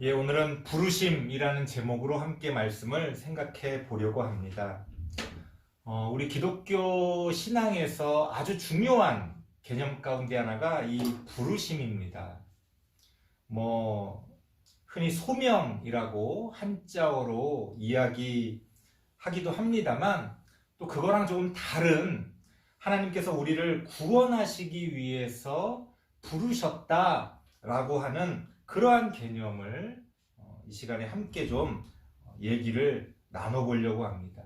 오늘은 부르심이라는 제목으로 함께 말씀을 생각해 보려고 합니다. 우리 기독교 신앙에서 아주 중요한 개념 가운데 하나가 이 부르심입니다. 흔히 소명이라고 한자어로 이야기하기도 합니다만 또 그거랑 조금 다른 하나님께서 우리를 구원하시기 위해서 부르셨다라고 하는 그러한 개념을 이 시간에 함께 좀 얘기를 나눠보려고 합니다.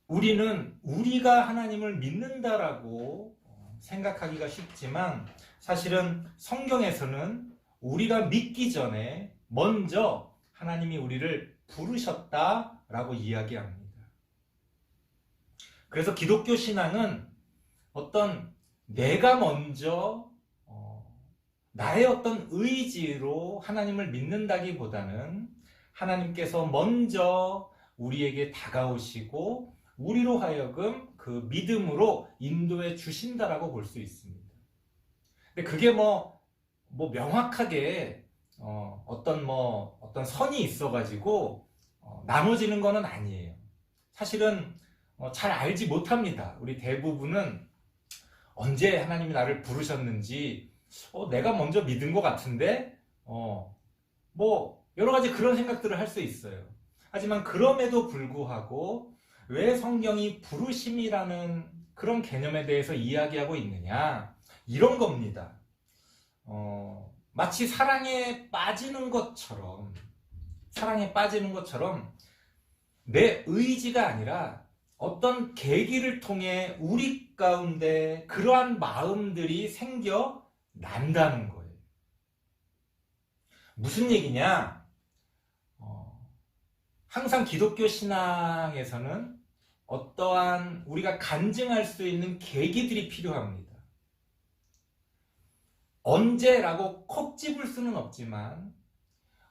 우리는 우리가 하나님을 믿는다라고 생각하기가 쉽지만 사실은 성경에서는 우리가 믿기 전에 먼저 하나님이 우리를 부르셨다라고 이야기합니다. 그래서 기독교 신앙은 어떤 내가 먼저 나의 어떤 의지로 하나님을 믿는다기보다는 하나님께서 먼저 우리에게 다가오시고 우리로 하여금 그 믿음으로 인도해 주신다라고 볼 수 있습니다. 근데 그게 명확하게 어떤 선이 있어가지고 나눠지는 거는 아니에요. 사실은 잘 알지 못합니다. 우리 대부분은 언제 하나님이 나를 부르셨는지 내가 먼저 믿은 것 같은데 여러 가지 그런 생각들을 할 수 있어요. 하지만 그럼에도 불구하고 왜 성경이 부르심이라는 그런 개념에 대해서 이야기하고 있느냐, 이런 겁니다. 마치 사랑에 빠지는 것처럼 내 의지가 아니라 어떤 계기를 통해 우리 가운데 그러한 마음들이 생겨난다는 거예요. 무슨 얘기냐? 항상 기독교 신앙에서는 어떠한 우리가 간증할 수 있는 계기들이 필요합니다. 언제라고 콕 집을 수는 없지만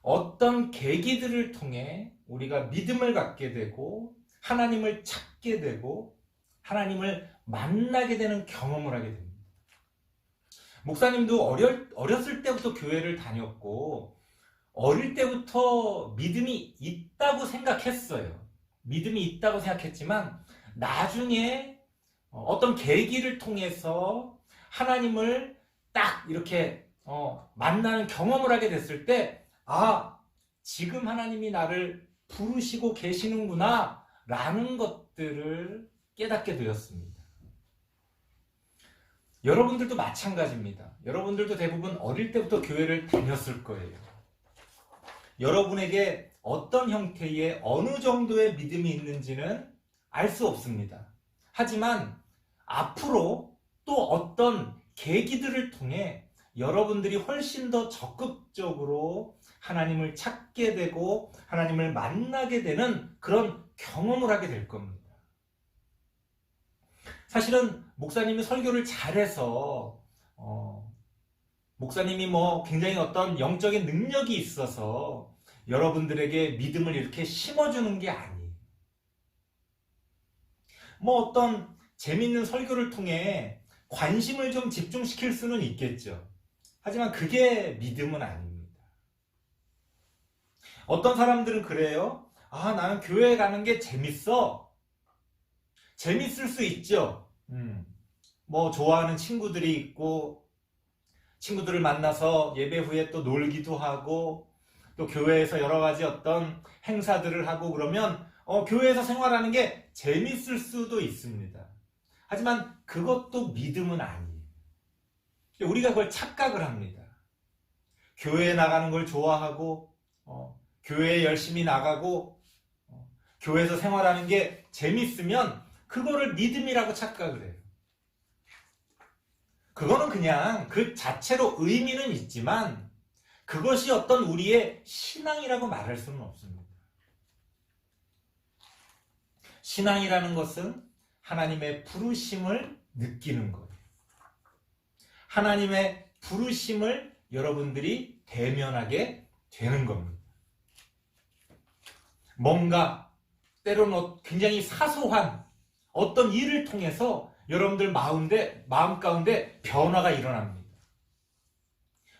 어떤 계기들을 통해 우리가 믿음을 갖게 되고 하나님을 찾게 되고 하나님을 만나게 되는 경험을 하게 됩니다. 목사님도 어렸을 때부터 교회를 다녔고 어릴 때부터 믿음이 있다고 생각했어요. 믿음이 있다고 생각했지만 나중에 어떤 계기를 통해서 하나님을 딱 이렇게 만나는 경험을 하게 됐을 때 지금 하나님이 나를 부르시고 계시는구나 라는 것들을 깨닫게 되었습니다. 여러분들도 마찬가지입니다. 여러분들도 대부분 어릴 때부터 교회를 다녔을 거예요. 여러분에게 어떤 형태의 어느 정도의 믿음이 있는지는 알 수 없습니다. 하지만 앞으로 또 어떤 계기들을 통해 여러분들이 훨씬 더 적극적으로 하나님을 찾게 되고 하나님을 만나게 되는 그런 경험을 하게 될 겁니다. 사실은 목사님이 설교를 잘해서 목사님이 굉장히 어떤 영적인 능력이 있어서 여러분들에게 믿음을 이렇게 심어주는 게 아니에요. 어떤 재밌는 설교를 통해 관심을 좀 집중시킬 수는 있겠죠. 하지만 그게 믿음은 아닙니다. 어떤 사람들은 그래요. 나는 교회 가는 게 재밌어. 재밌을 수 있죠. 좋아하는 친구들이 있고 친구들을 만나서 예배 후에 또 놀기도 하고 또 교회에서 여러 가지 어떤 행사들을 하고 그러면 교회에서 생활하는 게 재밌을 수도 있습니다. 하지만 그것도 믿음은 아니에요. 우리가 그걸 착각을 합니다. 교회에 나가는 걸 좋아하고 교회에 열심히 나가고 교회에서 생활하는 게 재밌으면 그거를 믿음이라고 착각을 해요. 그거는 그냥 그 자체로 의미는 있지만 그것이 어떤 우리의 신앙이라고 말할 수는 없습니다. 신앙이라는 것은 하나님의 부르심을 느끼는 거예요. 하나님의 부르심을 여러분들이 대면하게 되는 겁니다. 뭔가 때로는 굉장히 사소한 어떤 일을 통해서 여러분들 마음 가운데 변화가 일어납니다.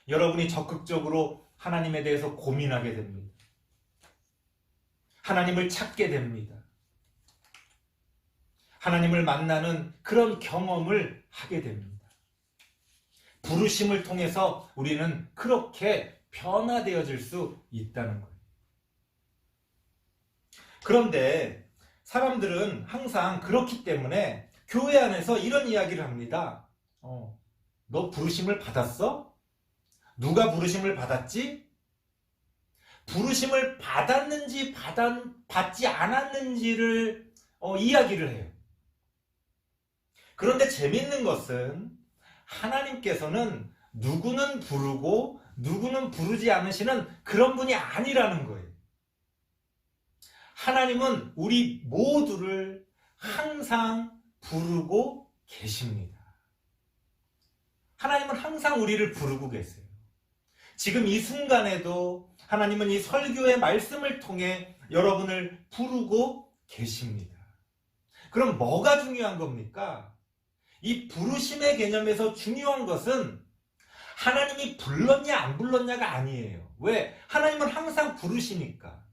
여러분이 적극적으로 하나님에 대해서 고민하게 됩니다. 하나님을 찾게 됩니다. 하나님을 만나는 그런 경험을 하게 됩니다. 부르심을 통해서 우리는 그렇게 변화되어질 수 있다는 거예요. 그런데 사람들은 항상 그렇기 때문에 교회 안에서 이런 이야기를 합니다. 너 부르심을 받았어? 누가 부르심을 받았지? 부르심을 받았는지 받지 않았는지를 이야기를 해요. 그런데 재밌는 것은 하나님께서는 누구는 부르고 누구는 부르지 않으시는 그런 분이 아니라는 거예요. 하나님은 우리 모두를 항상 부르고 계십니다. 하나님은 항상 우리를 부르고 계세요. 지금 이 순간에도 하나님은 이 설교의 말씀을 통해 여러분을 부르고 계십니다. 그럼 뭐가 중요한 겁니까? 이 부르심의 개념에서 중요한 것은 하나님이 불렀냐 안 불렀냐가 아니에요. 왜? 하나님은 항상 부르시니까.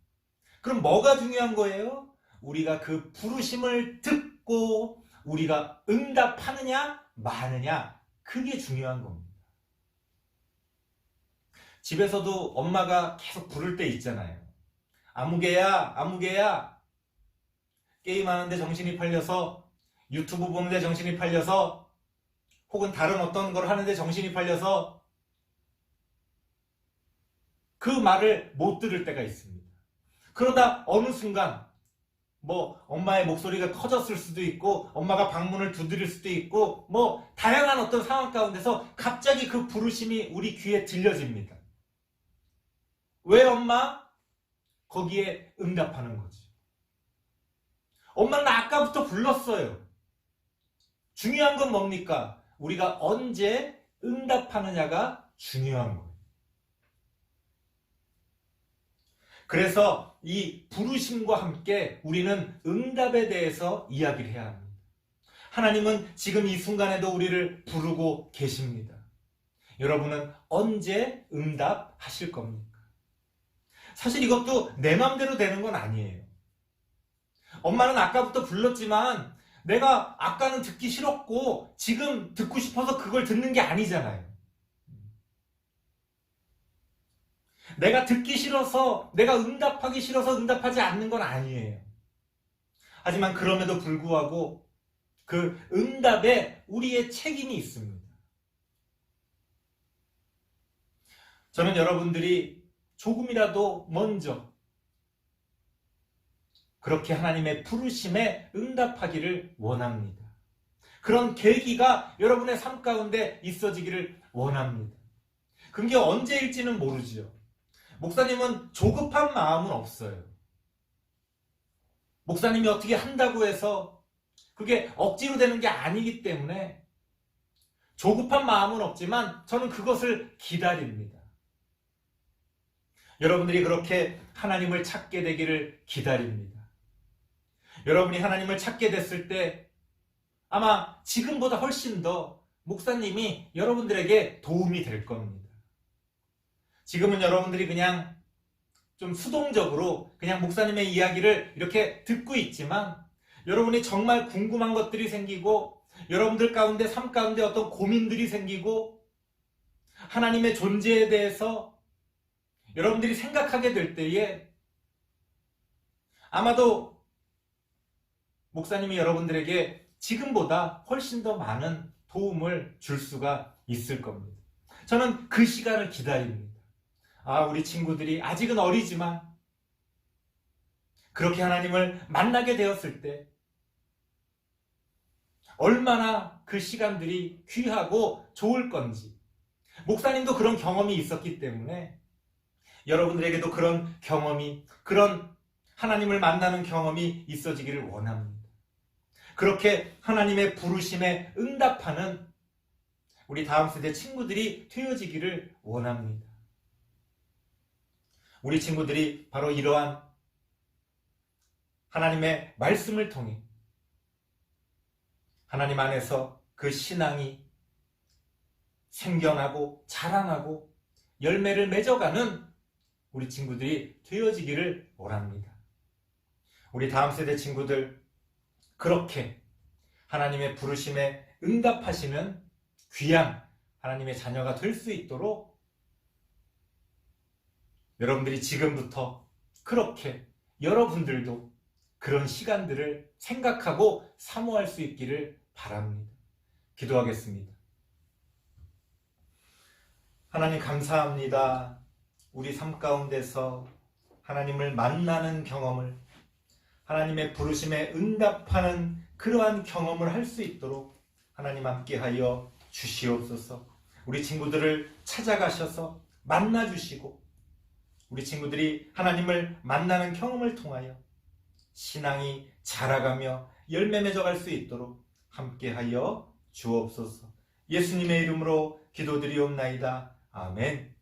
그럼 뭐가 중요한 거예요? 우리가 그 부르심을 듣고 우리가 응답하느냐 마느냐, 그게 중요한 겁니다. 집에서도 엄마가 계속 부를 때 있잖아요. 아무개야, 아무개야. 게임하는데 정신이 팔려서, 유튜브 보는데 정신이 팔려서, 혹은 다른 어떤 걸 하는데 정신이 팔려서 그 말을 못 들을 때가 있습니다. 그러다 어느 순간 엄마의 목소리가 커졌을 수도 있고, 엄마가 방문을 두드릴 수도 있고, 다양한 어떤 상황 가운데서 갑자기 그 부르심이 우리 귀에 들려집니다. 왜 엄마? 거기에 응답하는 거지. 엄마는 아까부터 불렀어요. 중요한 건 뭡니까? 우리가 언제 응답하느냐가 중요한 거예요. 그래서 이 부르심과 함께 우리는 응답에 대해서 이야기를 해야 합니다. 하나님은 지금 이 순간에도 우리를 부르고 계십니다. 여러분은 언제 응답하실 겁니까? 사실 이것도 내 맘대로 되는 건 아니에요. 엄마는 아까부터 불렀지만 내가 아까는 듣기 싫었고 지금 듣고 싶어서 그걸 듣는 게 아니잖아요. 내가 듣기 싫어서, 내가 응답하기 싫어서 응답하지 않는 건 아니에요. 하지만 그럼에도 불구하고 그 응답에 우리의 책임이 있습니다. 저는 여러분들이 조금이라도 먼저 그렇게 하나님의 부르심에 응답하기를 원합니다. 그런 계기가 여러분의 삶 가운데 있어지기를 원합니다. 그게 언제일지는 모르지요. 목사님은 조급한 마음은 없어요. 목사님이 어떻게 한다고 해서 그게 억지로 되는 게 아니기 때문에 조급한 마음은 없지만 저는 그것을 기다립니다. 여러분들이 그렇게 하나님을 찾게 되기를 기다립니다. 여러분이 하나님을 찾게 됐을 때 아마 지금보다 훨씬 더 목사님이 여러분들에게 도움이 될 겁니다. 지금은 여러분들이 그냥 좀 수동적으로 그냥 목사님의 이야기를 이렇게 듣고 있지만, 여러분이 정말 궁금한 것들이 생기고 여러분들 가운데 삶 가운데 어떤 고민들이 생기고 하나님의 존재에 대해서 여러분들이 생각하게 될 때에 아마도 목사님이 여러분들에게 지금보다 훨씬 더 많은 도움을 줄 수가 있을 겁니다. 저는 그 시간을 기다립니다. 우리 친구들이 아직은 어리지만 그렇게 하나님을 만나게 되었을 때 얼마나 그 시간들이 귀하고 좋을 건지, 목사님도 그런 경험이 있었기 때문에 여러분들에게도 그런 경험이, 그런 하나님을 만나는 경험이 있어지기를 원합니다. 그렇게 하나님의 부르심에 응답하는 우리 다음 세대 친구들이 되어지기를 원합니다. 우리 친구들이 바로 이러한 하나님의 말씀을 통해 하나님 안에서 그 신앙이 생겨나고 자라나고 열매를 맺어가는 우리 친구들이 되어지기를 원합니다. 우리 다음 세대 친구들, 그렇게 하나님의 부르심에 응답하시는 귀한 하나님의 자녀가 될 수 있도록 여러분들이 지금부터 그렇게 여러분들도 그런 시간들을 생각하고 사모할 수 있기를 바랍니다. 기도하겠습니다. 하나님 감사합니다. 우리 삶 가운데서 하나님을 만나는 경험을, 하나님의 부르심에 응답하는 그러한 경험을 할 수 있도록 하나님 함께하여 주시옵소서. 우리 친구들을 찾아가셔서 만나주시고 우리 친구들이 하나님을 만나는 경험을 통하여 신앙이 자라가며 열매 맺어갈 수 있도록 함께하여 주옵소서. 예수님의 이름으로 기도드리옵나이다. 아멘.